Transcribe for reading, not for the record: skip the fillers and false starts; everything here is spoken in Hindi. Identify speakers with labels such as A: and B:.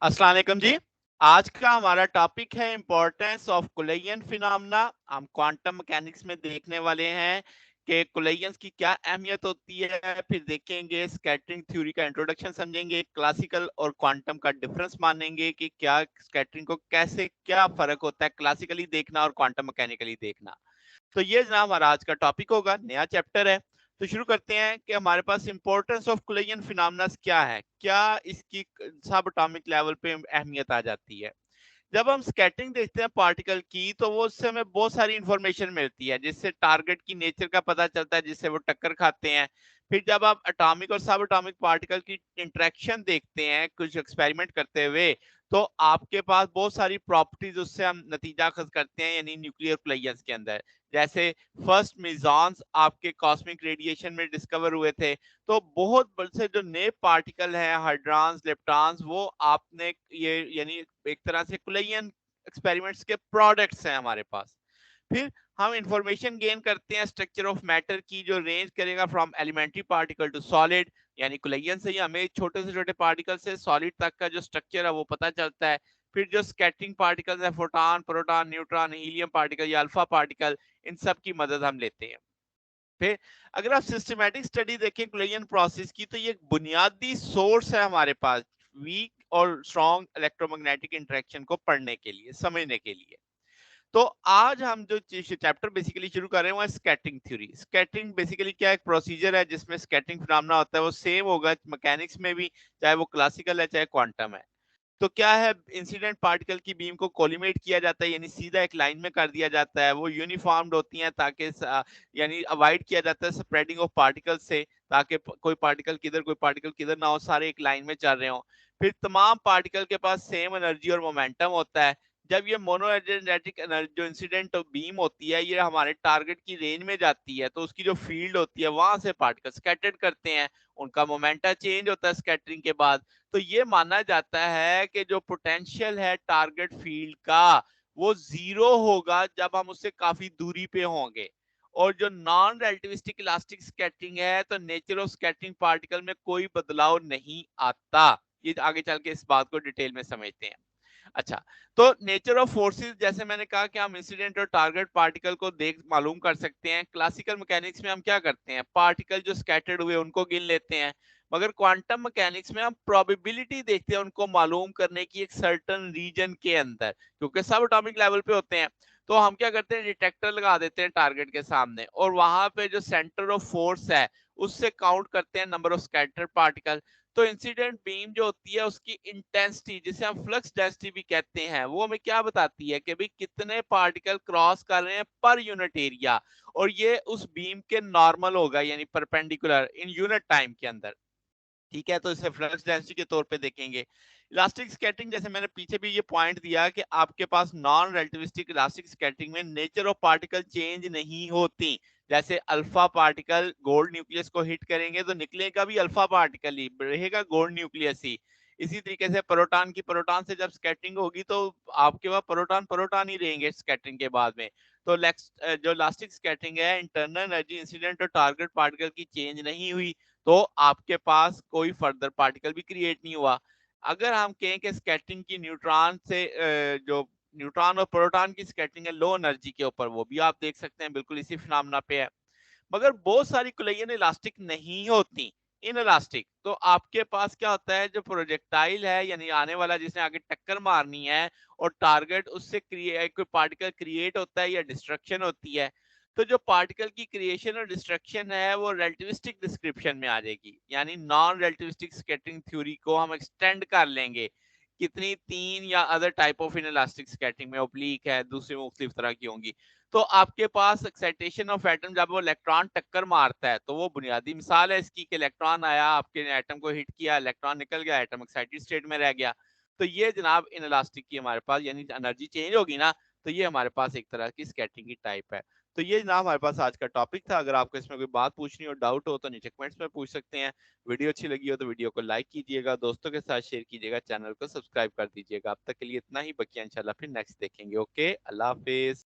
A: अस्सलाम वालेकुम जी। आज का हमारा टॉपिक है इम्पोर्टेंस ऑफ कोलिजन फिनोमेना। हम क्वांटम मैकेनिक्स में देखने वाले हैं कि कोलिजन्स की क्या अहमियत होती है, फिर देखेंगे स्कैटरिंग थ्योरी का इंट्रोडक्शन समझेंगे, क्लासिकल और क्वांटम का डिफरेंस मानेंगे कि क्या स्कैटरिंग को कैसे क्या फ़र्क होता है क्लासिकली देखना और क्वांटम मैकेनिकली देखना। तो ये जनाब हमारा आज का टॉपिक होगा, नया चैप्टर है। तो शुरू करते हैं कि हमारे पास इंपॉर्टेंस ऑफ कोलिजन फिनोमेना क्या है, क्या इसकी सब एटॉमिक लेवल पे अहमियत आ जाती है। जब हम स्कैटरिंग देखते हैं पार्टिकल की, तो वो उससे हमें बहुत सारी इंफॉर्मेशन मिलती है, जिससे टारगेट की नेचर का पता चलता है, जिससे वो टक्कर खाते हैं। फिर जब आप एटॉमिक और सब एटॉमिक पार्टिकल की इंटरेक्शन देखते हैं कुछ एक्सपेरिमेंट करते हुए, तो आपके पास बहुत सारी प्रॉपर्टीज उससे हम नतीजा अखज करते हैं, यानी न्यूक्लियर कोलिजन्स के अंदर। जैसे फर्स्ट मिजॉन्स आपके कॉस्मिक रेडिएशन में डिस्कवर हुए थे, तो बहुत बड़े से जो नए पार्टिकल हैं हाइड्रॉन्स लेप्टॉन्स, वो आपने ये यानी एक तरह से कोलिजन एक्सपेरिमेंट्स के प्रोडक्ट्स हैं हमारे पास। फिर हम इंफॉर्मेशन गेन करते हैं स्ट्रक्चर ऑफ मैटर की, जो रेंज करेगा from elementary particle to solid, यानी कोलिजन से ही हमें छोटे से छोटे पार्टिकल से सॉलिड तक का जो स्ट्रक्चर है वो पता चलता है। फिर जो स्कैटरिंग पार्टिकल्स है, photon, proton, neutron, helium particle या अल्फा पार्टिकल, इन सब की मदद हम लेते हैं। फिर अगर आप सिस्टमैटिक स्टडी देखें कोलिजन प्रोसेस की, तो ये एक बुनियादी सोर्स है हमारे पास वीक और स्ट्रॉन्ग इलेक्ट्रोमैग्नेटिक इंटरेक्शन को पढ़ने के लिए, समझने के लिए। तो आज हम जो चैप्टर बेसिकली शुरू कर रहे हैं वो है स्कैटरिंग थ्योरी। स्कैटरिंग बेसिकली क्या एक प्रोसीजर है जिसमें स्कैटरिंग फिनोमेना होता है, वो सेम होगा मैकेनिक्स में भी, चाहे वो क्लासिकल है चाहे क्वांटम है। तो क्या है, इंसिडेंट पार्टिकल की बीम को कोलिमेट किया जाता है, यानी सीधा एक लाइन में कर दिया जाता है। वो यूनिफॉर्म्ड होती हैं ताकि यानी अवॉइड किया जाता है स्प्रेडिंग ऑफ पार्टिकल से, ताकि कोई पार्टिकल किधर कोई पार्टिकल किधर ना हो, सारे एक लाइन में चल रहे हो। फिर तमाम पार्टिकल के पास सेम एनर्जी और मोमेंटम होता है। जब ये मोनोएनर्जेटिक एनर्जी जो इंसिडेंट बीम होती है, ये हमारे टारगेट की रेंज में जाती है, तो उसकी जो फील्ड होती है वहां से पार्टिकल स्कैटर्ड करते हैं, उनका मोमेंटा चेंज होता है स्कैटरिंग के बाद। तो ये माना जाता है कि जो पोटेंशियल है टारगेट फील्ड का, वो जीरो होगा जब हम उससे काफी दूरी पे होंगे। और जो नॉन रेलेटिविस्टिक इलास्टिक स्कैटरिंग है, तो नेचर ऑफ स्कैटरिंग पार्टिकल में कोई बदलाव नहीं आता। ये आगे चल के इस बात को डिटेल में समझते हैं। अच्छा, तो नेचर ऑफ फोर्सेस, जैसे मैंने कहा कि हम इंसिडेंट और टारगेट पार्टिकल को देख मालूम कर सकते हैं। क्लासिकल मैकेनिक्स में हम क्या करते हैं, पार्टिकल जो स्कैटर्ड हुए उनको गिन लेते हैं। मगर क्वांटम मैकेनिक्स में हम प्रोबेबिलिटी देखते हैं उनको मालूम करने की एक सर्टेन रीजन के अंदर, क्योंकि सब एटॉमिक लेवल पे होते हैं। तो हम क्या करते हैं, डिटेक्टर लगा देते हैं टारगेट के सामने, और वहां पे जो सेंटर ऑफ फोर्स है उससे काउंट करते हैं नंबर ऑफ स्कैटर्ड पार्टिकल। तो इंसिडेंट बीम जो होती है उसकी इंटेंसिटी, जिसे हम फ्लक्स डेंसिटी भी कहते हैं, वो हमें क्या बताती है कि भाई कितने पार्टिकल क्रॉस कर रहे हैं पर यूनिट एरिया, और ये उस बीम के नॉर्मल होगा, यानी परपेंडिकुलर इन यूनिट टाइम के अंदर। ठीक है, तो इसे फ्लक्स डेंसिटी के तौर पे देखेंगे। इलास्टिक स्कैटरिंग, जैसे मैंने पीछे भी ये पॉइंट दिया कि आपके पास नॉन रिलेटिविस्टिक इलास्टिक स्कैटरिंग में नेचर ऑफ पार्टिकल चेंज नहीं होती। जैसे अल्फा पार्टिकल गोल्ड न्यूक्लियस को हिट करेंगे तो निकलेगा भी अल्फा पार्टिकल ही, रहेगा गोल्ड न्यूक्लियस ही। इसी तरीके से प्रोटॉन की प्रोटॉन से जब स्कैटरिंग होगी तो आपके पास प्रोटॉन प्रोटॉन ही रहेंगे स्कैटरिंग के बाद में। तो जो इलास्टिक स्कैटरिंग है, इंटरनल एनर्जी इंसिडेंट और टारगेट पार्टिकल की चेंज नहीं हुई, तो आपके पास कोई फर्दर पार्टिकल भी क्रिएट नहीं हुआ। अगर हम कहें कि स्कैटरिंग की न्यूट्रॉन से जो न्यूट्रॉन और प्रोटॉन की स्कैटरिंग है लो एनर्जी के ऊपर, वो भी आप देख सकते हैं बिल्कुल इसी फिनोमेना पे है। मगर बहुत सारी कोलिजन इलास्टिक नहीं होती, इन इलास्टिक। तो आपके पास क्या होता है, जो प्रोजेक्टाइल है यानी आने वाला जिसने आगे टक्कर मारनी है, और टारगेट उससे कोई पार्टिकल क्रिएट होता है या डिस्ट्रक्शन होती है, तो जो पार्टिकल की क्रिएशन और डिस्ट्रक्शन है वो रिलेटिविस्टिक डिस्क्रिप्शन में आ जाएगी। यानी नॉन रिलेटिविस्टिक स्कैटरिंग थ्योरी को हम एक्सटेंड कर लेंगे। कितनी, तीन या other type of inelastic scattering में, ओब्लिक है, दूसरी मुख्तलिफ तरह की होंगी। तो आपके पास एक्साइटेशन ऑफ एटम, जब वो इलेक्ट्रॉन टक्कर मारता है, तो वो बुनियादी मिसाल है इसकी कि इलेक्ट्रॉन आया आपके एटम को हिट किया, इलेक्ट्रॉन निकल गया, एटम एक्साइटेड स्टेट में रह गया। तो ये जनाब इनइलास्टिक की हमारे पास, यानी एनर्जी चेंज होगी ना, तो ये हमारे पास एक तरह की स्कैटरिंग की टाइप है। तो ये जनाब हमारे पास आज का टॉपिक था। अगर आपको इसमें कोई बात पूछनी हो, डाउट हो, तो नीचे कमेंट्स में पूछ सकते हैं। वीडियो अच्छी लगी हो तो वीडियो को लाइक कीजिएगा, दोस्तों के साथ शेयर कीजिएगा, चैनल को सब्सक्राइब कर दीजिएगा। अब तक के लिए इतना ही, बकिया इंशाल्लाह फिर नेक्स्ट देखेंगे। ओके, अल्लाह हाफिज।